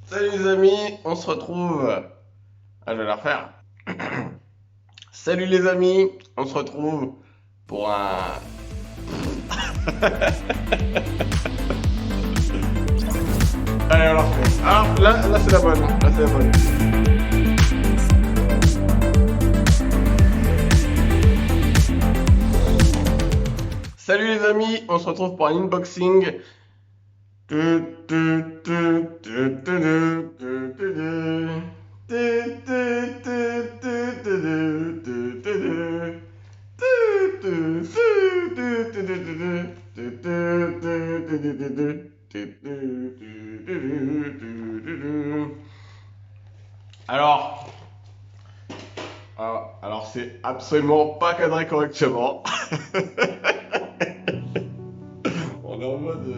Salut les amis, on se retrouve. Ah, je vais la refaire. Salut les amis, on se retrouve pour un. Allez, on la refait. Alors là c'est la bonne. Là c'est la bonne. Salut les amis, on se retrouve pour un unboxing. Alors c'est absolument pas cadré correctement. On est en mode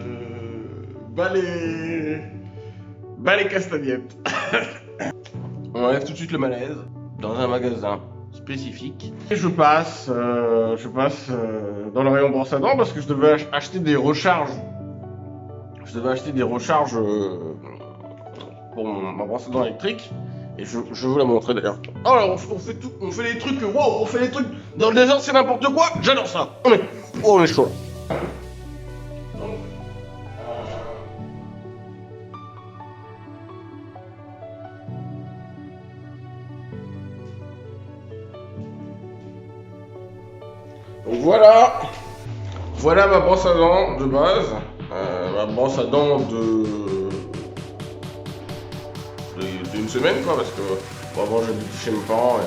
balai castagnette. On enlève tout de suite le malaise dans un magasin spécifique. Et je passe dans le rayon brosse à dents parce que je devais acheter des recharges. Je devais acheter des recharges pour ma brosse à dents électrique. Et je vais vous la montrer d'ailleurs. Oh, alors on fait des trucs, waouh, on fait des trucs dans le désert, c'est n'importe quoi. J'adore ça. On est chaud. Donc voilà ma brosse à dents de base, ma brosse à dents d'une semaine quoi, parce que bon, avant j'habitais chez mes parents et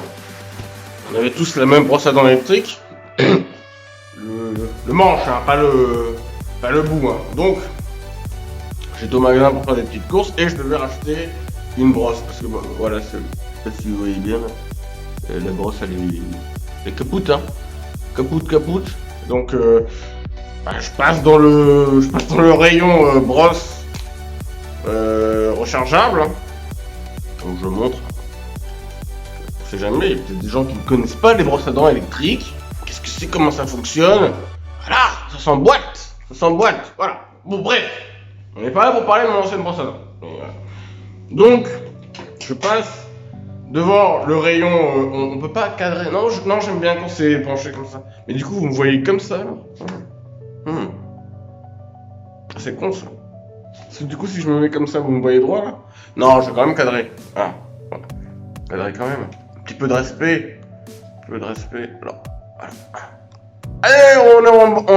on avait tous la même brosse à dents électrique, le manche, hein, pas le bout. Hein. Donc j'étais au magasin pour faire des petites courses et je devais racheter une brosse parce que bon, voilà, je sais pas si vous voyez bien, la brosse elle est capoute, hein. Capoute. Donc je passe dans le rayon brosse rechargeable. Donc je montre. On sait jamais, il y a peut-être des gens qui ne connaissent pas les brosses à dents électriques. Qu'est-ce que c'est, comment ça fonctionne? Voilà, ça s'emboîte. Voilà. Bon bref, on n'est pas là pour parler de mon ancienne brosse à dents. Donc je passe devant le rayon, on peut pas cadrer. Non, j'aime bien quand c'est penché comme ça. Mais du coup, vous me voyez comme ça là. C'est con ça. Parce que du coup, si je me mets comme ça, vous me voyez droit là. Non, je vais quand même cadrer. Ah, cadrer quand même. Un petit peu de respect. Alors, voilà. Allez, on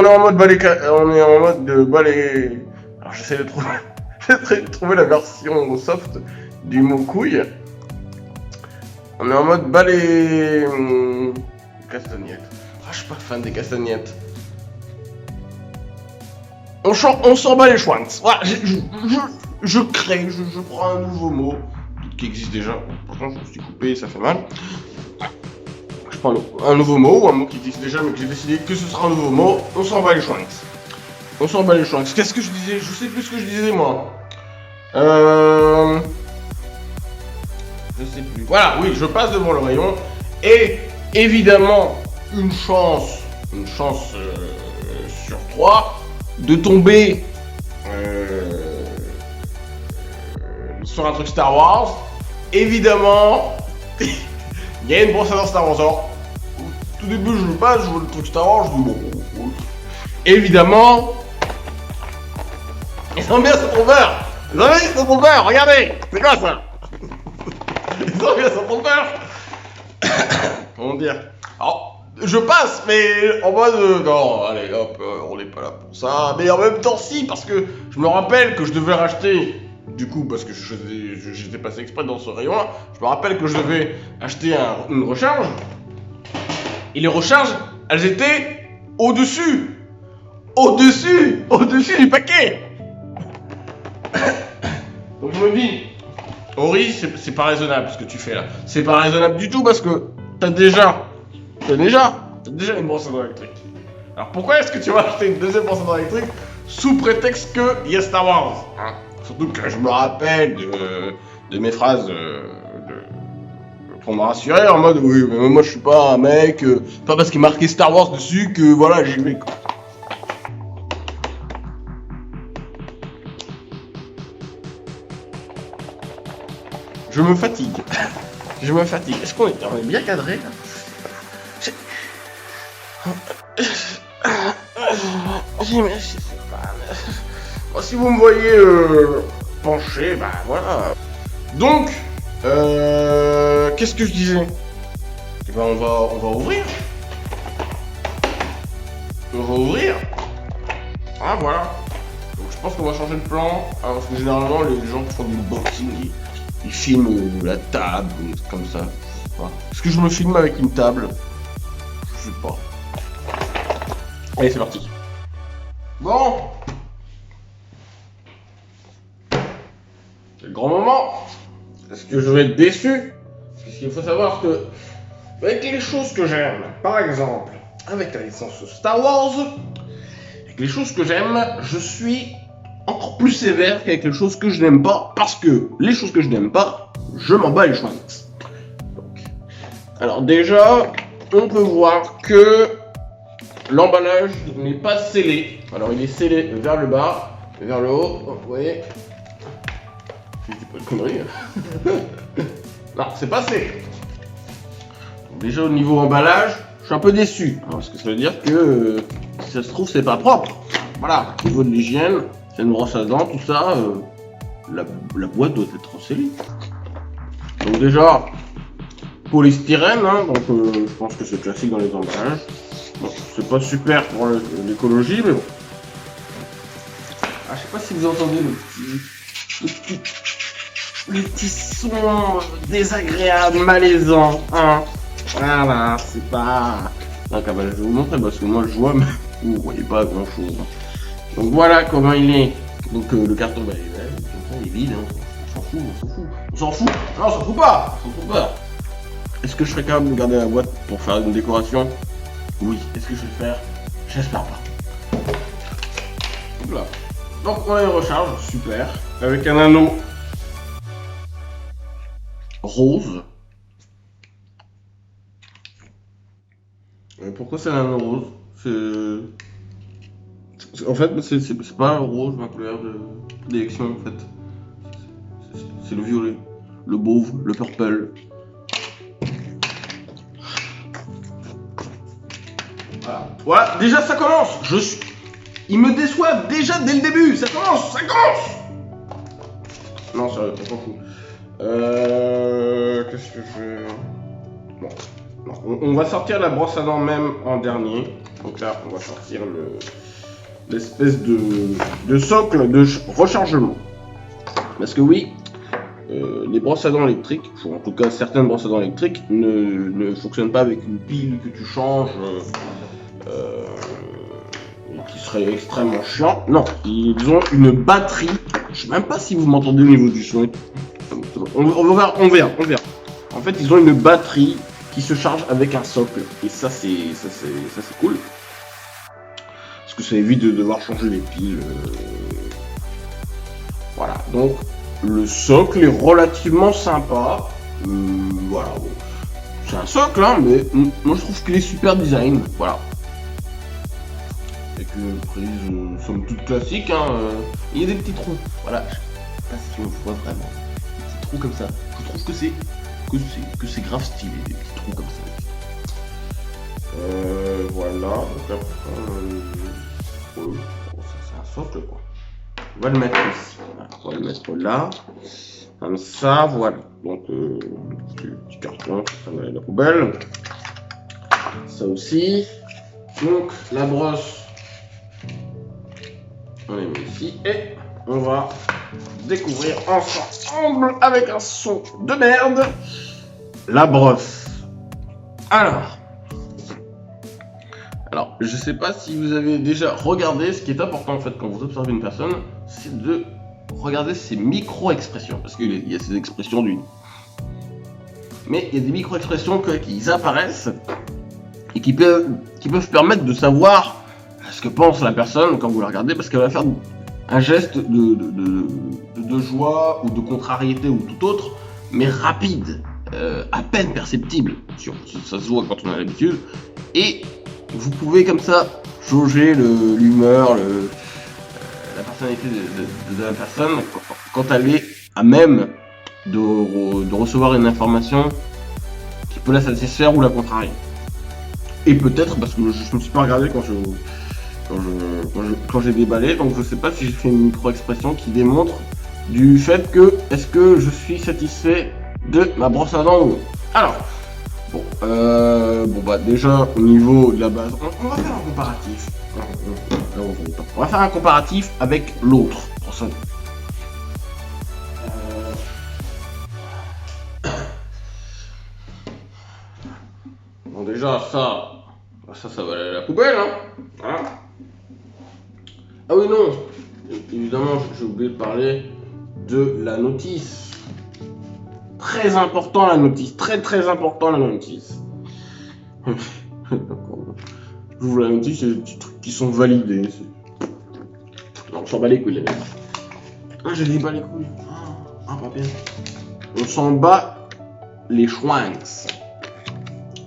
est en mode balai. On est en mode de balai. Alors j'essaie de trouver la version soft du mot couille. On est en mode balai castagnettes. Ah, je suis pas fan des castagnettes. On s'en bat les schwanz. Voilà, je crée, je prends un nouveau mot qui existe déjà. Pourtant, je me suis coupé, ça fait mal. Je prends un nouveau mot ou un mot qui existe déjà, mais que j'ai décidé que ce sera un nouveau mot. On s'en bat les schwanz. Qu'est-ce que je disais? Je sais plus ce que je disais moi. Je sais plus. Voilà, oui, je passe devant le rayon et évidemment une chance sur 3 de tomber sur un truc Star Wars. Évidemment, il y a une brosse à dents Star Wars. Alors, tout début, je vois le truc Star Wars, je dis bon. Évidemment, ils sont bien sur ton beurre, regardez, c'est quoi ça? Ils ont bien son trompeur. Comment dire? Alors, je passe, mais en mode non, allez hop, on n'est pas là pour ça. Mais en même temps, si, parce que je me rappelle que je devais racheter, du coup, parce que j'étais passé exprès dans ce rayon-là, je me rappelle que je devais acheter une recharge. Et les recharges, elles étaient au-dessus du paquet. Donc je me dis, Ori, c'est pas raisonnable ce que tu fais là. C'est pas raisonnable du tout parce que t'as déjà une brosse à dents électrique. Alors pourquoi est-ce que tu vas acheter une deuxième brosse à dents électrique sous prétexte qu'il y a Star Wars, hein? Surtout que je me rappelle de mes phrases pour me rassurer en mode oui, mais moi je suis pas un mec, pas parce qu'il est marqué Star Wars dessus que voilà, j'y vais quoi. Je me fatigue. Je me fatigue. Est-ce qu'on est bien cadré là? Bon, si vous me voyez penché, bah voilà. Donc, qu'est-ce que je disais? Eh ben, on va ouvrir. On va ouvrir. Ah voilà. Donc je pense qu'on va changer de plan. Alors, parce que généralement les gens qui font du boxing, ils filment la table ou des trucs comme ça. Je sais pas. Est-ce que je me filme avec une table? Je sais pas. Allez, c'est parti. Bon. C'est le grand moment. Est-ce que je vais être déçu? Parce qu'il faut savoir que avec les choses que j'aime, par exemple, avec la licence Star Wars, avec les choses que j'aime, je suis encore plus sévère qu'avec les choses que je n'aime pas, parce que les choses que je n'aime pas, je m'en bats les chointes. Alors déjà, on peut voir que l'emballage n'est pas scellé. Alors il est scellé vers le bas, vers le haut, vous voyez. Je dis pas de conneries. Non, c'est pas scellé. Déjà au niveau emballage, je suis un peu déçu, hein, parce que ça veut dire que si ça se trouve c'est pas propre. Voilà, au niveau de l'hygiène, c'est une brosse à dents, tout ça, la boîte doit être scellée. Donc déjà, polystyrène, hein, donc je pense que c'est classique dans les emballages. Bon, c'est pas super pour l'écologie, mais bon. Ah, je sais pas si vous entendez le petit son désagréable, malaisant, hein. Voilà, c'est pas... Donc, je vais vous montrer parce que moi je vois, mais vous voyez pas grand chose. Donc voilà comment il est. Donc le carton, bah, il est vide, hein. On s'en fout. Non, on s'en fout pas. Est-ce que je serais capable de garder la boîte pour faire une décoration? Oui. Est-ce que je vais le faire? J'espère pas. Donc là. Donc on a une recharge, super. Avec un anneau rose. Pourquoi c'est un anneau rose? En fait, c'est pas rose ma couleur de d'élection en fait. C'est le violet, le mauve, le purple. Voilà, déjà ça commence. Il me déçoit déjà dès le début. Ça commence. Non, ça on s'en fout. Qu'est-ce que je fais? Bon. Non, on va sortir la brosse à dents même en dernier. Donc là, on va sortir l'espèce de socle de rechargement. Parce que oui, les brosses à dents électriques, ou en tout cas certaines brosses à dents électriques, ne fonctionnent pas avec une pile que tu changes, qui serait extrêmement chiant. Non, ils ont une batterie. Je sais même pas si vous m'entendez au niveau du son. On verra. En fait, ils ont une batterie qui se charge avec un socle. Et ça c'est cool. Parce que ça évite de devoir changer les piles. Voilà, donc le socle est relativement sympa. Voilà, bon. C'est un socle, hein, mais moi je trouve qu'il est super design. Voilà. Avec une prise somme toute classique, hein. Il y a des petits trous. Voilà, je sais pas si on voit vraiment. Des petits trous comme ça. Je trouve que c'est grave stylé, des petits trous comme ça. Voilà, donc après, c'est un socle quoi. On va le mettre ici, on va le mettre là, comme ça, voilà. Donc, petit carton, ça va aller à la poubelle. Ça aussi. Donc, la brosse, on les met ici et on va découvrir ensemble avec un son de merde la brosse. Alors, je sais pas si vous avez déjà regardé, ce qui est important en fait quand vous observez une personne, c'est de regarder ses micro-expressions, parce qu'il y a ces expressions d'une. Mais il y a des micro-expressions qui apparaissent et qui peuvent permettre de savoir ce que pense la personne quand vous la regardez, parce qu'elle va faire un geste de joie ou de contrariété ou tout autre, mais rapide, à peine perceptible. Ça se voit quand on a l'habitude. Et vous pouvez comme ça jauger l'humeur, la personnalité de la personne quand elle est à même de recevoir une information qui peut la satisfaire ou la contrarier. Et peut-être, parce que je ne me suis pas regardé quand j'ai déballé, donc je sais pas si j'ai fait une micro-expression qui démontre du fait que est-ce que je suis satisfait de ma brosse à dents ou non. Alors, bon bah déjà au niveau de la base, on va faire un comparatif. On va faire un comparatif avec l'autre brosse à dents. Bon déjà ça va aller à la poubelle, hein. Voilà. Ah oui non, évidemment j'ai oublié de parler de la notice. Très important la notice, très important la notice. J'ouvre la notice, il y a des petits trucs qui sont validés. Non, on s'en bat les couilles les mecs. Ah j'ai dit pas les couilles. Ah pas bien. On s'en bat les chouinks.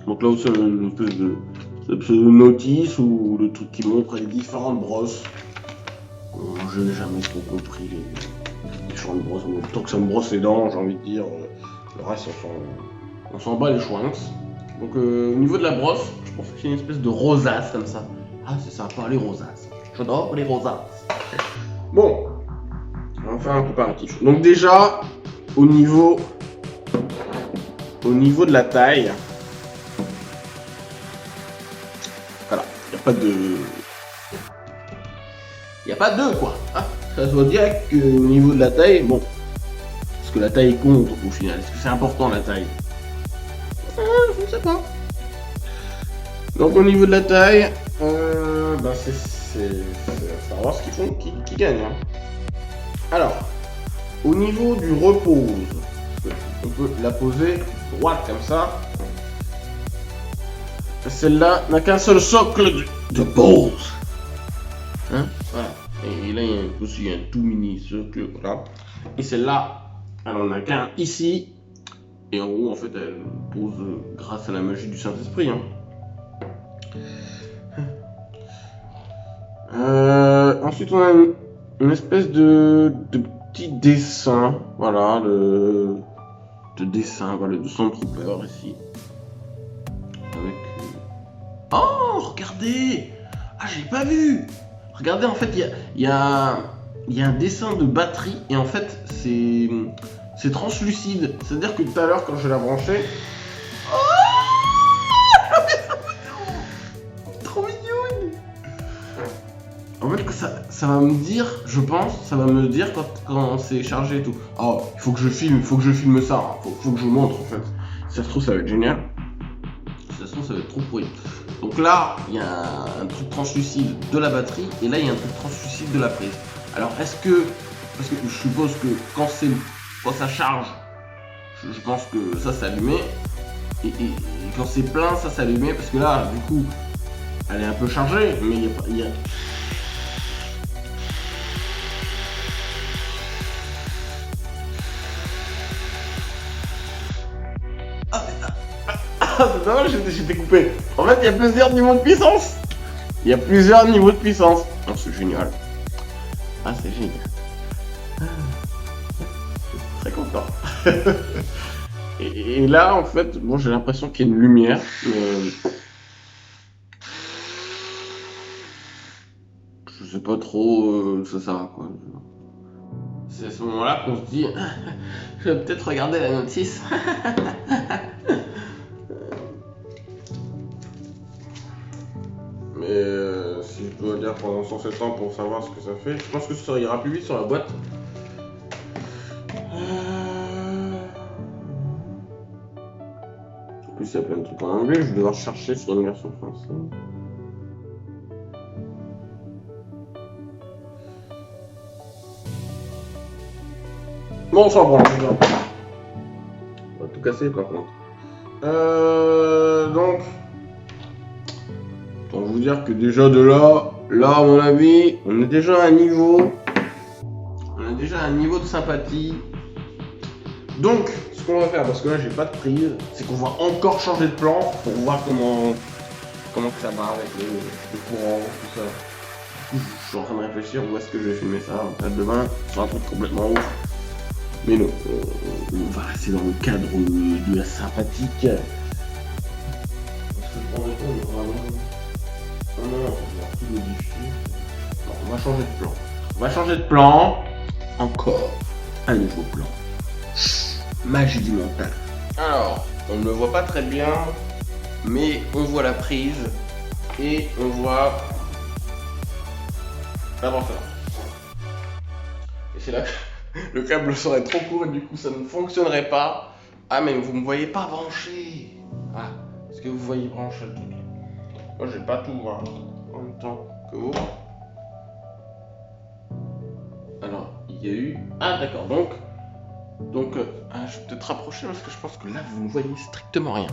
Donc là aussi on a une espèce de notice ou le truc qui montre les différentes brosses. Je n'ai jamais trop compris les champs de brosse. Tant que ça me brosse les dents, j'ai envie de dire, le reste on s'en bat les chouinks. Donc au niveau de la brosse, je pense que c'est une espèce de rosace comme ça. Ah c'est sympa les rosaces. J'adore les rosaces. Bon, on va faire un comparatif. Donc déjà, au niveau de la taille, voilà, il n'y a pas de quoi. Ah, ça se voit direct qu'au niveau de la taille, bon, parce que la taille compte au final. Est-ce que c'est important la taille? Je ne sais pas. Donc au niveau de la taille, c'est Star Wars qui gagne. Hein. Alors, au niveau du repose, on peut la poser droite comme ça. Celle-là n'a qu'un seul socle de pose. Hein, voilà. Et là, il y a aussi un tout mini socle, voilà. Et celle-là, elle en a qu'un ici. Et en haut, en fait, elle pose grâce à la magie du Saint-Esprit. Hein. Ensuite, on a une espèce de petit dessin. Voilà, de dessin, voilà, de Stormtrooper ici. Avec. Oh, regardez! Ah, j'ai pas vu! Regardez, en fait, il y a un dessin de batterie et en fait, c'est translucide. C'est-à-dire que tout à l'heure, quand je l'ai branché. Oh, trop mignon! En fait, ça va me dire, je pense, ça va me dire quand c'est chargé et tout. Oh, il faut que je filme ça. Hein. Faut que je vous montre en fait. Si ça se trouve, ça va être génial. Si ça se trouve, ça va être trop pourri. Donc là, il y a un truc translucide de la batterie et là, il y a un truc translucide de la prise. Alors, parce que je suppose que quand ça charge, je pense que ça s'allumait et quand c'est plein, ça s'allumait parce que là, du coup, elle est un peu chargée, mais il y a c'est dommage, j'étais coupé. En fait, il y a plusieurs niveaux de puissance. Oh, c'est génial. Ah, c'est génial. Très content. et là, en fait, bon, j'ai l'impression qu'il y a une lumière. Mais... je sais pas trop ça sert à quoi. C'est à ce moment-là qu'on se dit je vais peut-être regarder la notice. Mais si je dois lire pendant 107 ans pour savoir ce que ça fait, je pense que ça ira plus vite sur la boîte. En plus, il y a plein de trucs en anglais, je vais devoir chercher sur une version française. Bon, on s'en prend. On va tout casser par contre. Donc, autant vous dire que déjà de là, à mon avis, on est déjà à un niveau. De sympathie. Donc, ce qu'on va faire, parce que là j'ai pas de prise, c'est qu'on va encore changer de plan pour voir comment que ça va avec le courant, tout ça. Du coup, je suis en train de réfléchir où est-ce que je vais filmer ça, en salle de bain, sur un truc complètement ouf. Mais non, on va rester dans le cadre de la sympathique. Parce que pour le temps, il y aura vraiment... Non, on va tout modifier. Non, on va changer de plan. On va changer de plan. Encore un nouveau plan. Magie du montage. Alors, on ne le voit pas très bien, mais on voit la prise et on voit l'avanceur. Et c'est là que le câble serait trop court et du coup ça ne fonctionnerait pas. Ah mais vous me voyez pas brancher. Ah, est-ce que vous voyez brancher le truc? Moi j'ai pas tout hein, en même temps que vous. Alors, il y a eu... Ah d'accord, donc je vais peut-être rapprocher parce que je pense que là vous ne voyez strictement rien.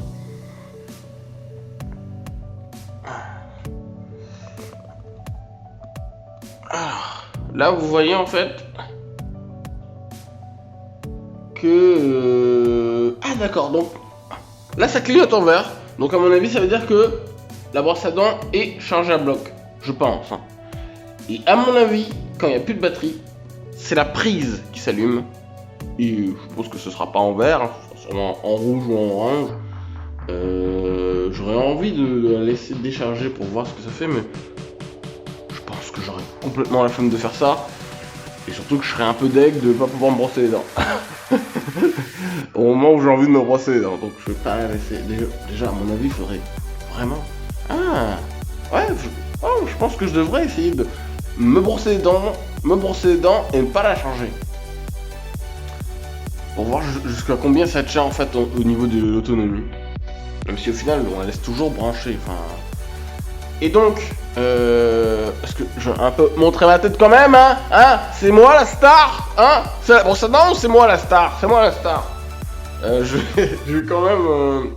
Alors, là vous voyez en fait que... Ah d'accord, donc là ça clignote en vert. Donc à mon avis ça veut dire que la brosse à dents est chargée à bloc. Je pense. Hein. Et à mon avis, quand il n'y a plus de batterie, c'est la prise qui s'allume. Et je pense que ce sera pas en vert, hein, ce sera sûrement en rouge ou en orange. J'aurais envie de la laisser décharger pour voir ce que ça fait, mais je pense que j'aurais complètement la flemme de faire ça. Et surtout que je serais un peu deg de ne pas pouvoir me brosser les dents. Au moment où j'ai envie de me brosser les dents. Donc je vais pas la laisser. Déjà à mon avis, il faudrait vraiment... Ah ouais, je pense que je devrais essayer de me brosser les dents et ne pas la changer. Pour voir jusqu'à combien ça tient en fait au niveau de l'autonomie. Même si au final on la laisse toujours brancher. Enfin... Et donc, est-ce que je vais un peu montrer ma tête quand même, hein, c'est moi la star, hein. Bon ça non, c'est moi la star, je vais quand même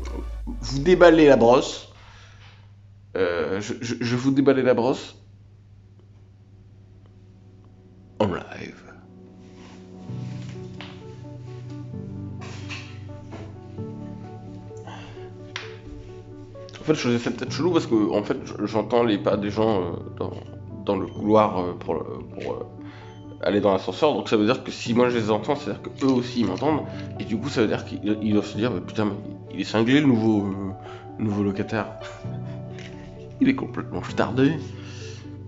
vous déballer la brosse. Je vais vous déballer la brosse en live. En fait, je faisais cette tête chelou parce que en fait, j'entends les pas des gens dans le couloir pour aller dans l'ascenseur. Donc ça veut dire que si moi je les entends, c'est-à-dire qu'eux aussi ils m'entendent. Et du coup, ça veut dire qu'ils doivent se dire, bah, putain, mais il est cinglé le nouveau locataire. Il est complètement stardé.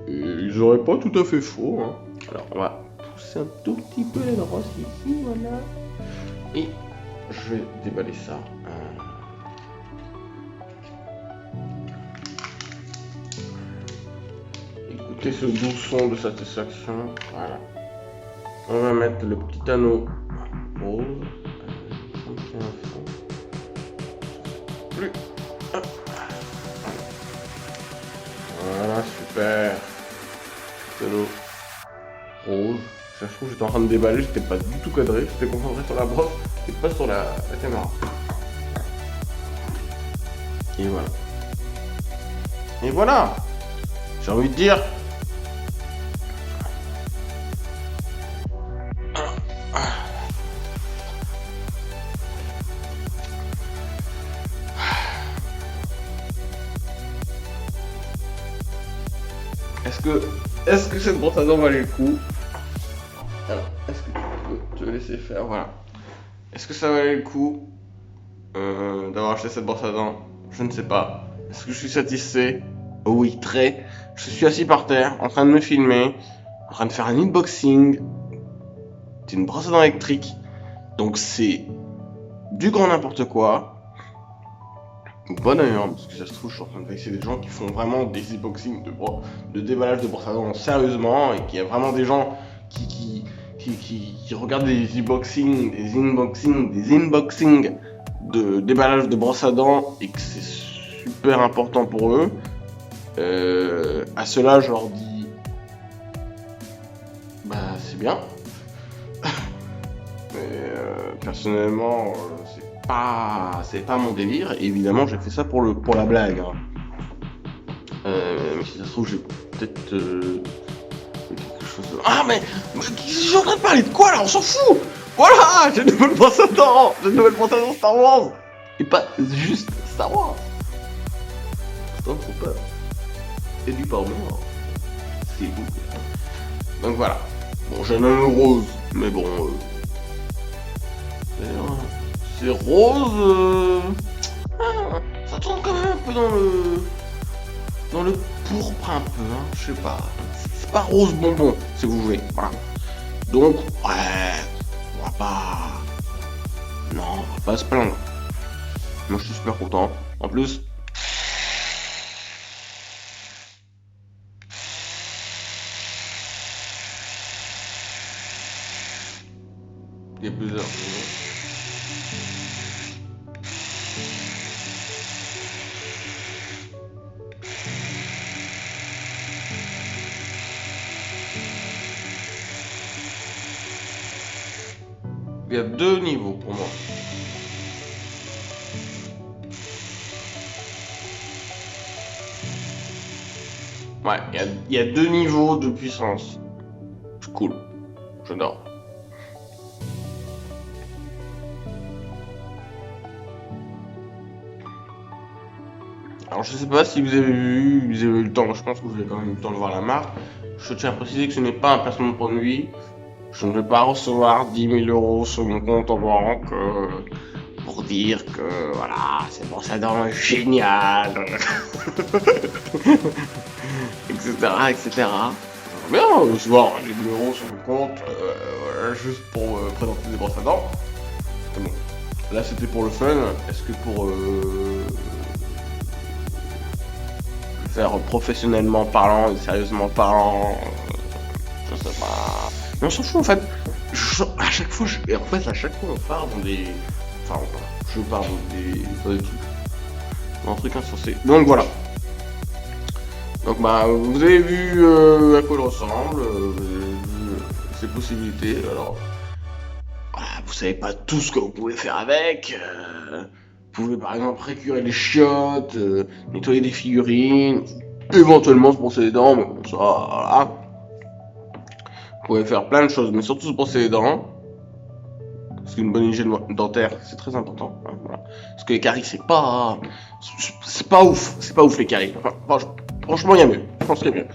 Et ils auraient pas tout à fait faux. Hein. Alors on va pousser un tout petit peu la brosse ici, voilà. Et je vais déballer ça. Écoutez ce doux son de satisfaction. Voilà. On va mettre le petit anneau rose. Plus. Voilà, super. Petit anneau rose. Ça se trouve, j'étais en train de déballer, j'étais pas du tout cadré, j'étais concentré sur la brosse et pas sur la caméra. Et voilà. Et voilà. J'ai envie de dire. Est-ce que cette brosse à dents valait le coup? Alors, est-ce que tu peux te laisser faire? Voilà. Est-ce que ça valait le coup d'avoir acheté cette brosse à dents? Je ne sais pas. Est-ce que je suis satisfait? Oui, très. Je suis assis par terre, en train de me filmer, en train de faire un unboxing d'une brosse à dents électrique. Donc c'est du grand n'importe quoi. Ou pas d'ailleurs, parce que ça se trouve, je suis en train de vexer des gens qui font vraiment des unboxings de déballage de brosse à dents sérieusement, et qu'il y a vraiment des gens qui regardent des unboxings de déballage de brosse à dents et que c'est super important pour eux. À cela, je leur dis, bah c'est bien. Mais personnellement, c'est pas mon délire. Et évidemment, j'ai fait ça pour la blague. Hein. Mais si ça se trouve, j'ai peut-être quelque chose de... Ah mais je suis en train de parler de quoi là? On s'en fout. Voilà, j'ai une nouvelle brosse à dents. Star Wars. Et pas juste Star Wars. Stormtrooper. Et du porc mort. C'est beau. Donc voilà. Bon, j'ai un anneau rose, mais bon... c'est rose. Ça tourne quand même un peu dans le pourpre un peu, hein, je sais pas. C'est pas rose bonbon, si vous voulez. Voilà. Donc, ouais, on va pas. Non, on va pas se plaindre. Moi, je suis super content. En plus. Il y a plusieurs. Il y a 2 niveaux pour moi. Ouais, il y a 2 niveaux de puissance. C'est cool. J'adore. Alors je sais pas si vous avez eu le temps, je pense que vous avez quand même eu le temps de voir la marque. Je tiens à préciser que ce n'est pas un placement de produit. Je ne vais pas recevoir 10 000 € sur mon compte en banque pour dire que voilà, c'est brosse à dents génial, etc. etc. Bien, recevoir 10 000 € sur mon compte voilà, juste pour présenter des brosses à dents. Bon, là c'était pour le fun. Est-ce que pour faire professionnellement parlant et sérieusement parlant, je sais pas. Mais on s'en fout en fait. À chaque fois on part dans des. Enfin, je pars dans des trucs. Dans un truc insensé. Donc voilà. Donc bah, vous avez vu à quoi il ressemble, vous avez vu ses possibilités. Alors, voilà, vous savez pas tout ce que vous pouvez faire avec. Vous pouvez par exemple récurer les chiottes, nettoyer des figurines, éventuellement se brosser les dents, mais bon, ça, voilà. Vous pouvez faire plein de choses, mais surtout se brosser les dents. Parce qu'une bonne hygiène dentaire, c'est très important. Hein, voilà. Parce que les caries, c'est pas ouf. C'est pas ouf les caries. Enfin, franchement, il y a mieux. Je pense qu'il y a mieux.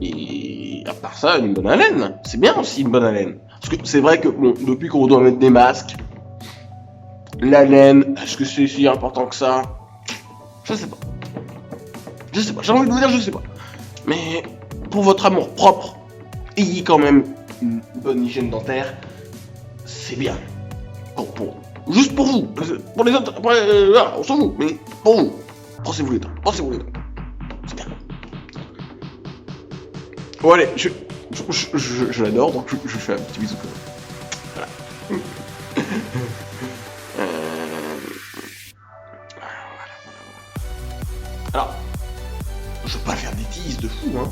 Et à part ça, une bonne haleine. C'est bien aussi une bonne haleine. Parce que c'est vrai que, bon, depuis qu'on doit mettre des masques, l'haleine, est-ce que c'est si important que ça? Je sais pas. J'ai envie de vous dire, je sais pas. Mais pour votre amour propre, ayez quand même une bonne hygiène dentaire. C'est bien. Juste pour vous. Pour les autres, on s'en fout. Mais pour vous. Brossez-vous les dents. C'est bien. Bon allez, je l'adore, donc je fais un petit bisou. Voilà. Alors, je vais pas faire des teases de fou, hein.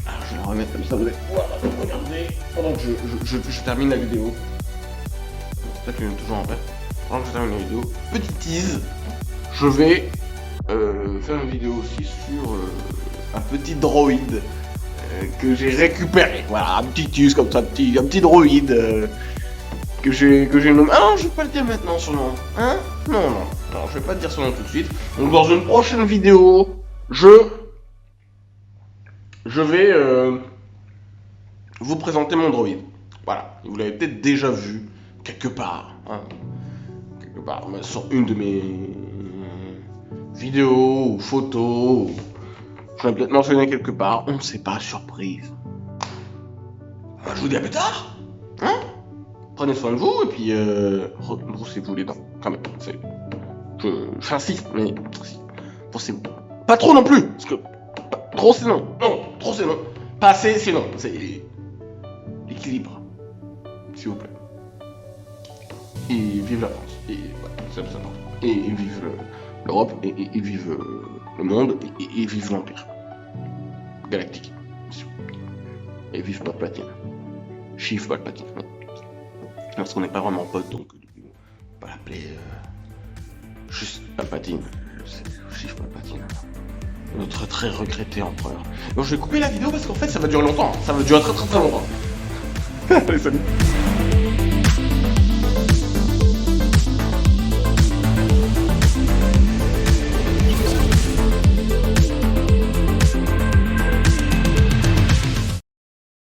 Alors, je vais la remettre comme ça, vous allez pouvoir regarder pendant que je termine la vidéo. Peut-être qu'il y en a toujours en fait. Pendant que je termine la vidéo, petite tease, je vais faire une vidéo aussi sur un petit droïde que j'ai récupéré. Voilà, un petit tease comme ça, un petit droïde que j'ai nommé. Ah non, je vais pas le dire maintenant son nom. Hein? Non, je vais pas te dire son nom tout de suite. Donc dans une prochaine vidéo, je vais vous présenter mon droïde. Voilà, vous l'avez peut-être déjà vu quelque part, hein. Sur une de mes vidéos ou photos. Je l'ai peut-être mentionné quelque part, on ne sait pas, surprise. Je vous dis à plus tard, hein. Prenez soin de vous et puis brossez-vous les dents, quand même. J'insiste, mais brossez-vous. Pas trop non plus, parce que trop c'est non. Non, trop c'est non. Pas assez c'est non. C'est l'équilibre, s'il vous plaît. Et vive la France. Et voilà, c'est important. Et vive l'Europe. Et vive le monde. Et vive l'Empire galactique. Et vive Palpatine. Chief Palpatine. Parce qu'on n'est pas vraiment potes, donc on va l'appeler juste Palpatine. Chief Palpatine. Notre très regretté empereur. Donc je vais couper la vidéo parce qu'en fait ça va durer longtemps. Ça va durer très longtemps. Allez, salut.